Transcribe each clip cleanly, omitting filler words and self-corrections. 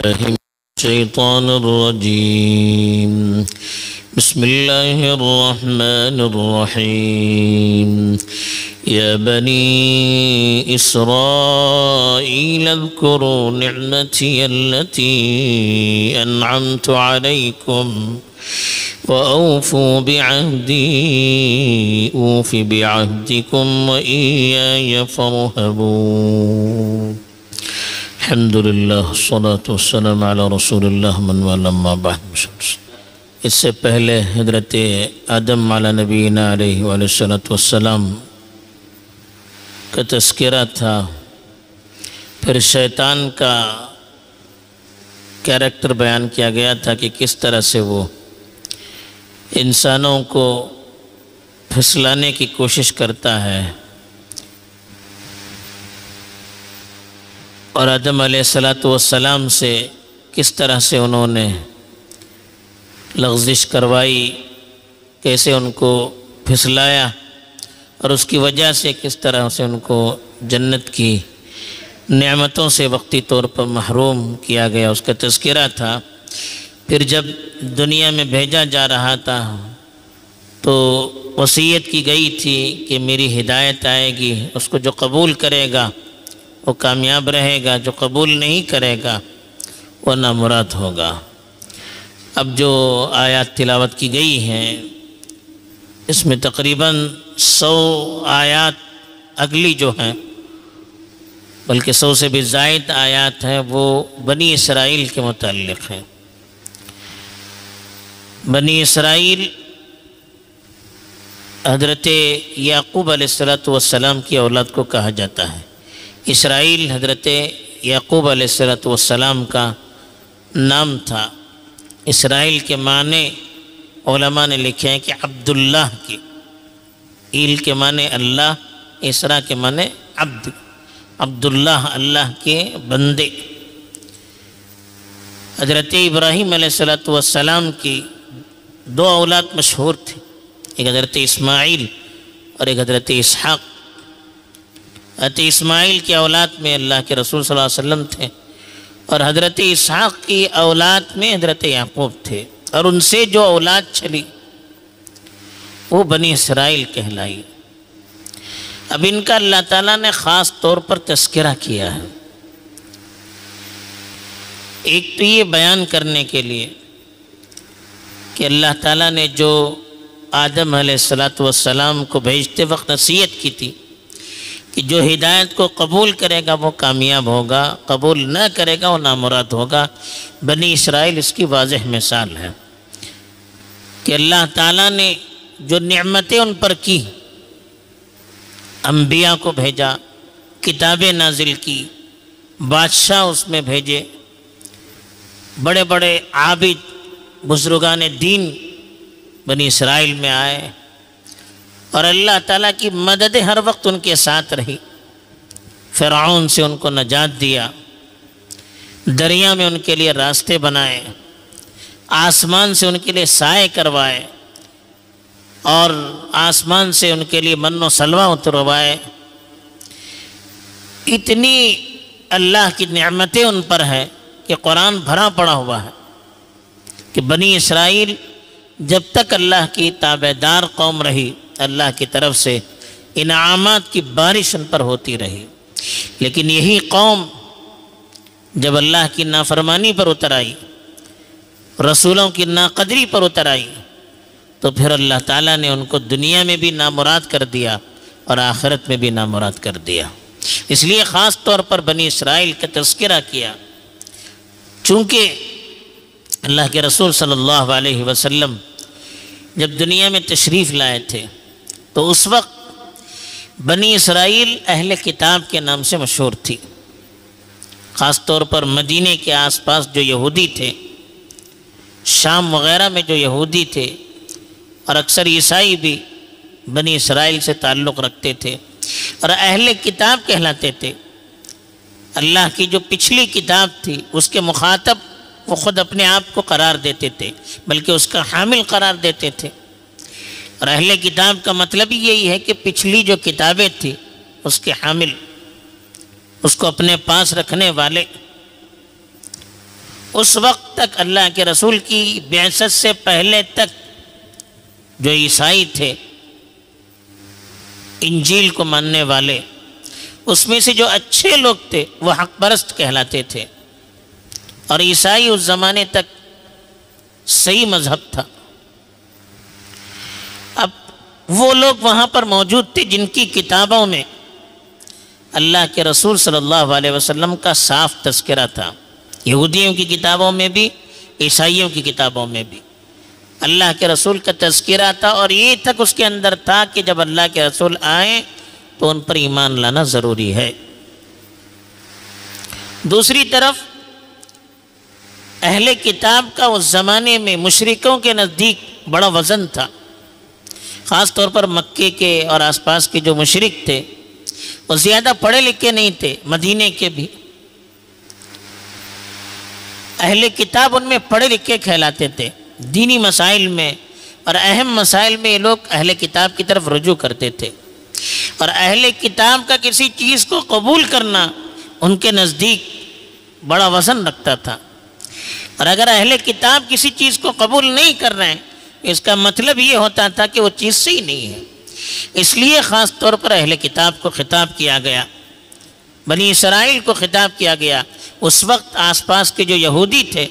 من الشيطان الرجيم. بسم الله الرحمن الرحيم. يا بني إسرائيل اذكروا نعمتي التي أنعمت عليكم وأوفوا بعهدي أوف بعهدكم وإياي فارهبون. الحمد للہ الصلاة والسلام علی رسول اللہ من والما بعد. اس سے پہلے حضرت آدم علی نبینا علیہ وآلہ السلام کا تذکرہ تھا. پھر شیطان کا کیریکٹر بیان کیا گیا تھا کہ کس طرح سے وہ انسانوں کو پھسلانے کی کوشش کرتا ہے، اور آدم علیہ السلام سے کس طرح سے انہوں نے لغزش کروائی، کیسے ان کو پھسلایا، اور اس کی وجہ سے کس طرح سے ان کو جنت کی نعمتوں سے وقتی طور پر محروم کیا گیا، اس کا تذکرہ تھا. پھر جب دنیا میں بھیجا جا رہا تھا تو وصیت کی گئی تھی کہ میری ہدایت آئے گی، اس کو جو قبول کرے گا وہ کامیاب رہے گا، جو قبول نہیں کرے گا وہ نامراد ہوگا. اب جو آیات تلاوت کی گئی ہیں اس میں تقریباً 100 آیات اگلی جو ہیں، بلکہ 100 سے بھی زائد آیات ہیں، وہ بنی اسرائیل کے متعلق ہیں. بنی اسرائیل حضرت یعقوب علیہ السلام کی اولاد کو کہا جاتا ہے. اسرائیل حضرت یعقوب علیہ السلام کا نام تھا. اسرائیل کے معنی علماء نے لکھے ہیں کہ عبداللہ کی، ایل کے معنی اللہ، اسرا کے معنی عبد، عبداللہ اللہ کے بندے. حضرت ابراہیم علیہ السلام کی 2 اولاد مشہور تھی، ایک حضرت اسماعیل اور ایک حضرت اسحاق. حضرت اسماعیل کی اولاد میں اللہ کے رسول صلی اللہ علیہ وسلم تھے، اور حضرت اسحاق کی اولاد میں حضرت یعقوب تھے، اور ان سے جو اولاد چلی وہ بنی اسرائیل کہلائی. اب ان کا اللہ تعالیٰ نے خاص طور پر تذکرہ کیا ہے، ایک تو یہ بیان کرنے کے لیے کہ اللہ تعالیٰ نے جو آدم علیہ السلام کو بھیجتے وقت نصیحت کی تھی کہ جو ہدایت کو قبول کرے گا وہ کامیاب ہوگا، قبول نہ کرے گا وہ نامراد ہوگا. بنی اسرائیل اس کی واضح مثال ہے کہ اللہ تعالیٰ نے جو نعمتیں ان پر کی، انبیاء کو بھیجا، کتابیں نازل کی، بادشاہ اس میں بھیجے، بڑے بڑے عابد بزرگان دین بنی اسرائیل میں آئے، اور اللہ تعالیٰ کی مدد ہر وقت ان کے ساتھ رہی. فرعون سے ان کو نجات دیا، دریا میں ان کے لیے راستے بنائے، آسمان سے ان کے لیے سائے کروائے، اور آسمان سے ان کے لیے من و سلوہ اتروائے. اتنی اللہ کی نعمتیں ان پر ہے کہ قرآن بھرا پڑا ہوا ہے کہ بنی اسرائیل جب تک اللہ کی تابعدار قوم رہی، اللہ کی طرف سے انعامات کی بارش ان پر ہوتی رہی. لیکن یہی قوم جب اللہ کی نافرمانی پر اتر آئی، رسولوں کی ناقدری پر اتر آئی، تو پھر اللہ تعالیٰ نے ان کو دنیا میں بھی نامراد کر دیا اور آخرت میں بھی نامراد کر دیا. اس لیے خاص طور پر بنی اسرائیل کا تذکرہ کیا، چونکہ اللہ کے رسول صلی اللہ علیہ وسلم جب دنیا میں تشریف لائے تھے تو اس وقت بنی اسرائیل اہل کتاب کے نام سے مشہور تھی. خاص طور پر مدینے کے آس پاس جو یہودی تھے، شام وغیرہ میں جو یہودی تھے، اور اکثر عیسائی بھی بنی اسرائیل سے تعلق رکھتے تھے اور اہل کتاب کہلاتے تھے. اللہ کی جو پچھلی کتاب تھی اس کے مخاطب وہ خود اپنے آپ کو قرار دیتے تھے، بلکہ اس کا حامل قرار دیتے تھے. اور اہل کتاب کا مطلب ہی یہی ہے کہ پچھلی جو کتابیں تھیں اس کے حامل، اس کو اپنے پاس رکھنے والے. اس وقت تک اللہ کے رسول کی بعثت سے پہلے تک جو عیسائی تھے، انجیل کو ماننے والے، اس میں سے جو اچھے لوگ تھے وہ حق پرست کہلاتے تھے، اور عیسائی اس زمانے تک صحیح مذہب تھا۔ اب وہ لوگ وہاں پر موجود تھے جن کی کتابوں میں اللہ کے رسول صلی اللہ علیہ وسلم کا صاف تذکرہ تھا، یہودیوں کی کتابوں میں بھی، عیسائیوں کی کتابوں میں بھی اللہ کے رسول کا تذکرہ تھا، اور یہ تک اس کے اندر تھا کہ جب اللہ کے رسول آئیں تو ان پر ایمان لانا ضروری ہے۔ دوسری طرف اہل کتاب کا اس زمانے میں مشرکوں کے نزدیک بڑا وزن تھا، خاص طور پر مکے کے اور آس پاس کے جو مشرک تھے وہ زیادہ پڑھے لکھے نہیں تھے، مدینے کے بھی۔ اہل کتاب ان میں پڑھے لکھے کہلاتے تھے، دینی مسائل میں اور اہم مسائل میں یہ لوگ اہل کتاب کی طرف رجوع کرتے تھے، اور اہل کتاب کا کسی چیز کو قبول کرنا ان کے نزدیک بڑا وزن رکھتا تھا، اور اگر اہل کتاب کسی چیز کو قبول نہیں کر رہے ہیں اس کا مطلب یہ ہوتا تھا کہ وہ چیز صحیح نہیں ہے۔ اس لیے خاص طور پر اہل کتاب کو خطاب کیا گیا، بنی اسرائیل کو خطاب کیا گیا۔ اس وقت آس پاس کے جو یہودی تھے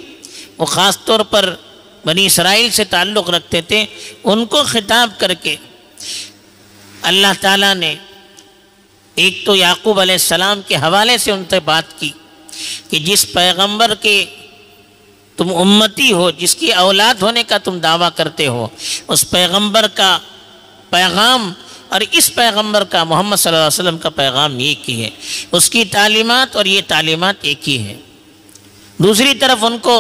وہ خاص طور پر بنی اسرائیل سے تعلق رکھتے تھے، ان کو خطاب کر کے اللہ تعالیٰ نے ایک تو یعقوب علیہ السلام کے حوالے سے ان سے بات کی کہ جس پیغمبر کے تم امتی ہو، جس کی اولاد ہونے کا تم دعویٰ کرتے ہو، اس پیغمبر کا پیغام اور اس پیغمبر کا محمد صلی اللہ علیہ وسلم کا پیغام ایک ہی ہے، اس کی تعلیمات اور یہ تعلیمات ایک ہی ہے۔ دوسری طرف ان کو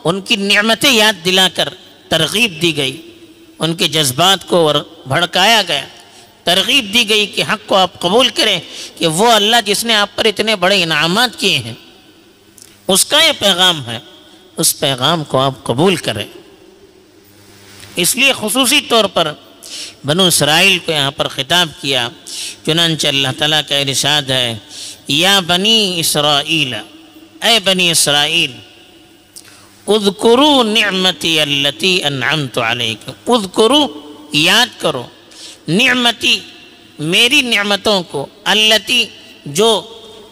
ان کی نعمتیں یاد دلا کر ترغیب دی گئی، ان کے جذبات کو بھڑکایا گیا، ترغیب دی گئی کہ حق کو آپ قبول کریں، کہ وہ اللہ جس نے آپ پر اتنے بڑے انعامات کیے ہیں اس کا یہ پیغام ہے، اس پیغام کو آپ قبول کریں۔ اس لیے خصوصی طور پر بنو اسرائیل کو یہاں پر خطاب کیا۔ چنانچہ اللہ تعالیٰ کا ارشاد ہے، یا بنی اسرائیل، اے بنی اسرائیل، اذکروا نعمتی التی انعمت علیکم، اذکروا یاد کرو، نعمتی میری نعمتوں کو، التی جو،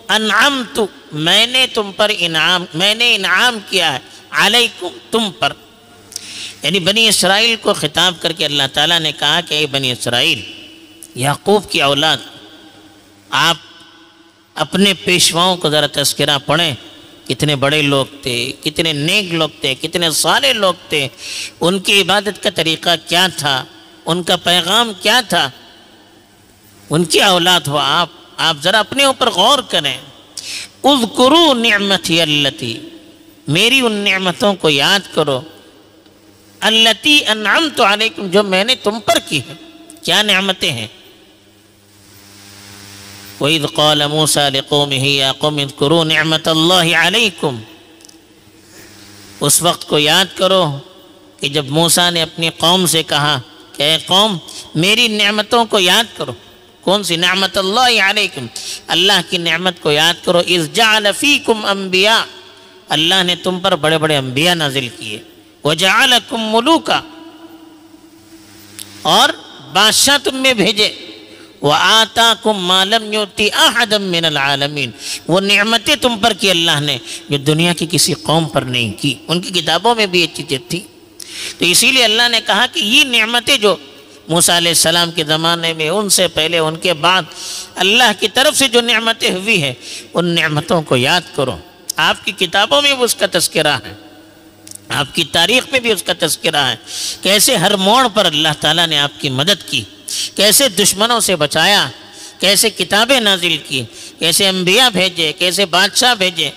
انعمت میں نے تم پر انعام کیا ہے، علیکم تم پر، یعنی بنی اسرائیل کو خطاب کر کے اللہ تعالیٰ نے کہا کہ اے بنی اسرائیل، یعقوب کی اولاد، آپ اپنے پیشواؤں کو ذرا تذکرہ پڑھیں، کتنے بڑے لوگ تھے، کتنے نیک لوگ تھے، کتنے صالح لوگ تھے، ان کی عبادت کا طریقہ کیا تھا، ان کا پیغام کیا تھا، ان کی اولاد ہو آپ ذرا اپنے اوپر غور کریں۔ اذکروا نعمتی التی، میری ان نعمتوں کو یاد کرو، التی انعمت علیکم، جو میں نے تم پر کی ہے۔ کیا نعمتیں ہیں؟ وَإِذْ قَالَ مُوسَىٰ لِقَوْمِهِ يَا قَوْمِ اذْكُرُوا نِعْمَةَ اللَّهِ عَلَيْكُمْ، اس وقت کو یاد کرو کہ جب موسیٰ نے اپنی قوم سے کہا کہ اے قوم میری نعمتوں کو یاد کرو۔ کون سی نعمت؟ اللہ علیکم، اللہ کی نعمت کو یاد کرو۔ اذ جعل فیکم انبیاء، اللہ نے تم پر بڑے بڑے انبیاء نازل کیے، وجعلکم ملوکا، اور بادشاہ تم میں بھیجے، وآتاکم ما لم یؤتی احدا من العالمین، وہ نعمتیں تم پر کی اللہ نے جو دنیا کی کسی قوم پر نہیں کی، ان کی کتابوں میں بھی یہ چیزیں تھی۔ تو اسی لیے اللہ نے کہا کہ یہ نعمتیں جو موسیٰ علیہ السلام کے زمانے میں، ان سے پہلے، ان کے بعد اللہ کی طرف سے جو نعمتیں ہوئی ہیں ان نعمتوں کو یاد کرو۔ آپ کی کتابوں میں بھی اس کا تذکرہ ہے، آپ کی تاریخ میں بھی اس کا تذکرہ ہے، کیسے ہر موڑ پر اللہ تعالیٰ نے آپ کی مدد کی، کیسے دشمنوں سے بچایا، کیسے کتابیں نازل کی، کیسے انبیاء بھیجے، کیسے بادشاہ بھیجے،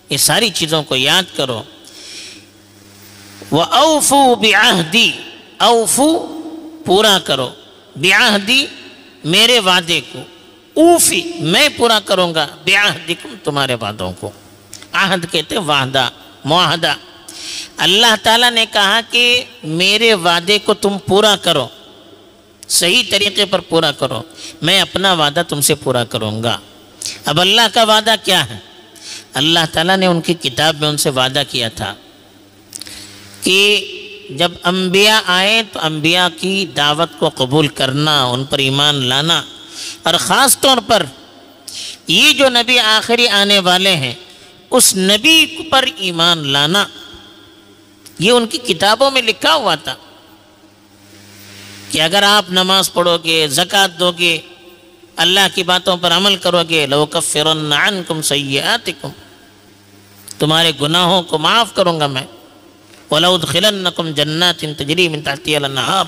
یہ ساری چیزوں کو یاد کرو۔ وَأَوْفُوا بِعَهْدِي، اوفو پورا کرو، بعہدی میرے وعدے کو، اوفی میں پورا کروں گا، بعہدکم تمہارے وعدوں کو۔ عہد کہتے وعدہ، معاہدہ۔ اللہ تعالیٰ نے کہا کہ میرے وعدے کو تم پورا کرو، صحیح طریقے پر پورا کرو، میں اپنا وعدہ تم سے پورا کروں گا۔ اب اللہ کا وعدہ کیا ہے؟ اللہ تعالیٰ نے ان کی کتاب میں ان سے وعدہ کیا تھا کہ جب انبیاء آئے تو انبیاء کی دعوت کو قبول کرنا، ان پر ایمان لانا، اور خاص طور پر یہ جو نبی آخری آنے والے ہیں اس نبی پر ایمان لانا، یہ ان کی کتابوں میں لکھا ہوا تھا کہ اگر آپ نماز پڑھو گے، زکوٰۃ دو گے، اللہ کی باتوں پر عمل کرو گے، لَأُكَفِّرَنَّ عَنْكُمْ سَيِّئَاتِكُمْ، تمہارے گناہوں کو معاف کروں گا میں، وَلَأُدْخِلَنَّكُمْ جَنَّاتٍ تَجْرِي مِن تَحْتِهَا الْأَنْهَارُ،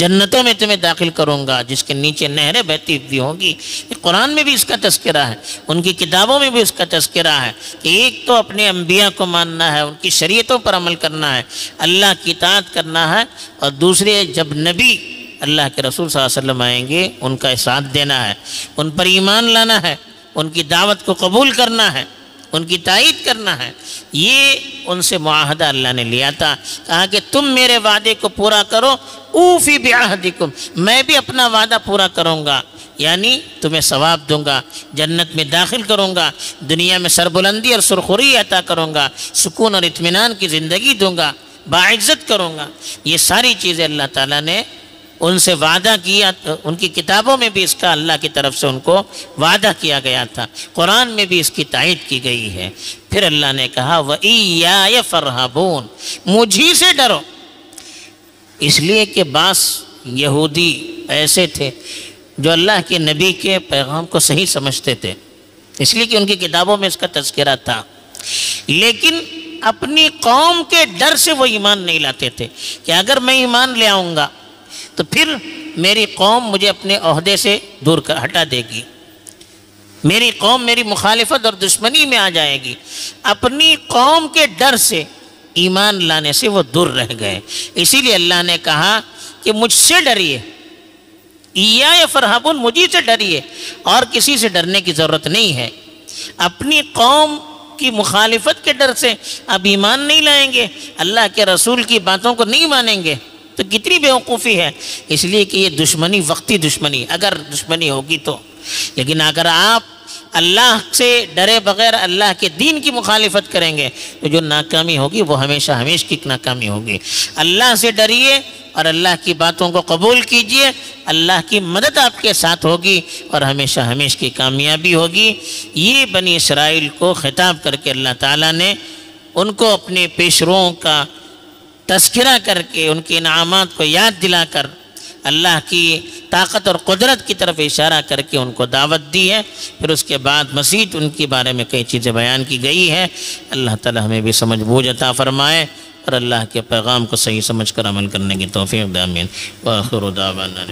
جنتوں میں تمہیں داخل کروں گا جس کے نیچے نہریں بہتی ہوئی ہوں گی۔ قرآن میں بھی اس کا تذکرہ ہے، ان کی کتابوں میں بھی اس کا تذکرہ ہے کہ ایک تو اپنے انبیاء کو ماننا ہے، ان کی شریعتوں پر عمل کرنا ہے، اللہ کی اطاعت کرنا ہے، اور دوسرے جب نبی اللہ کے رسول صلی اللہ علیہ وسلم آئیں گے ان کا ساتھ دینا ہے، ان پر ایمان لانا ہے، ان کی دعوت کو قبول کرنا ہے، ان کی تائید کرنا ہے۔ یہ ان سے معاہدہ اللہ نے لیا تھا، کہا کہ تم میرے وعدے کو پورا کرو، اوفی بعہدکم، میں بھی اپنا وعدہ پورا کروں گا، یعنی تمہیں ثواب دوں گا، جنت میں داخل کروں گا، دنیا میں سربلندی اور سرخوری عطا کروں گا، سکون اور اطمینان کی زندگی دوں گا، باعزت کروں گا۔ یہ ساری چیزیں اللہ تعالیٰ نے ان سے وعدہ کیا، ان کی کتابوں میں بھی اس کا اللہ کی طرف سے ان کو وعدہ کیا گیا تھا، قرآن میں بھی اس کی تائید کی گئی ہے۔ پھر اللہ نے کہا وَإِيَّايَ فَارْهَبُونَ، مجھی سے ڈرو، اس لیے کہ بعض یہودی ایسے تھے جو اللہ کے نبی کے پیغام کو صحیح سمجھتے تھے، اس لیے کہ ان کی کتابوں میں اس کا تذکرہ تھا، لیکن اپنی قوم کے ڈر سے وہ ایمان نہیں لاتے تھے کہ اگر میں ایمان لے آؤں گا تو پھر میری قوم مجھے اپنے عہدے سے دور ہٹا دے گی، میری قوم میری مخالفت اور دشمنی میں آ جائے گی۔ اپنی قوم کے ڈر سے ایمان لانے سے وہ دور رہ گئے، اسی لیے اللہ نے کہا کہ مجھ سے ڈریے، ایّایا فارہبون، مجھے سے ڈریے، اور کسی سے ڈرنے کی ضرورت نہیں ہے۔ اپنی قوم کی مخالفت کے ڈر سے اب ایمان نہیں لائیں گے، اللہ کے رسول کی باتوں کو نہیں مانیں گے تو کتنی بیوقوفی ہے۔ اس لیے کہ یہ دشمنی وقتی دشمنی، اگر دشمنی ہوگی تو، لیکن اگر آپ اللہ سے ڈرے بغیر اللہ کے دین کی مخالفت کریں گے تو جو ناکامی ہوگی وہ ہمیشہ ہمیشہ کی ناکامی ہوگی۔ اللہ سے ڈریے اور اللہ کی باتوں کو قبول کیجئے، اللہ کی مدد آپ کے ساتھ ہوگی اور ہمیشہ ہمیشہ کی کامیابی ہوگی۔ یہ بنی اسرائیل کو خطاب کر کے اللہ تعالیٰ نے ان کو اپنے پیشروؤں کا تذکرہ کر کے، ان کے انعامات کو یاد دلا کر، اللہ کی طاقت اور قدرت کی طرف اشارہ کر کے ان کو دعوت دی ہے۔ پھر اس کے بعد مزید ان کے بارے میں کئی چیزیں بیان کی گئی ہے۔ اللہ تعالی ہمیں بھی سمجھ بوجھ عطا فرمائے اور اللہ کے پیغام کو صحیح سمجھ کر عمل کرنے کی توفیق دے، آمین۔ وآخر دعوانا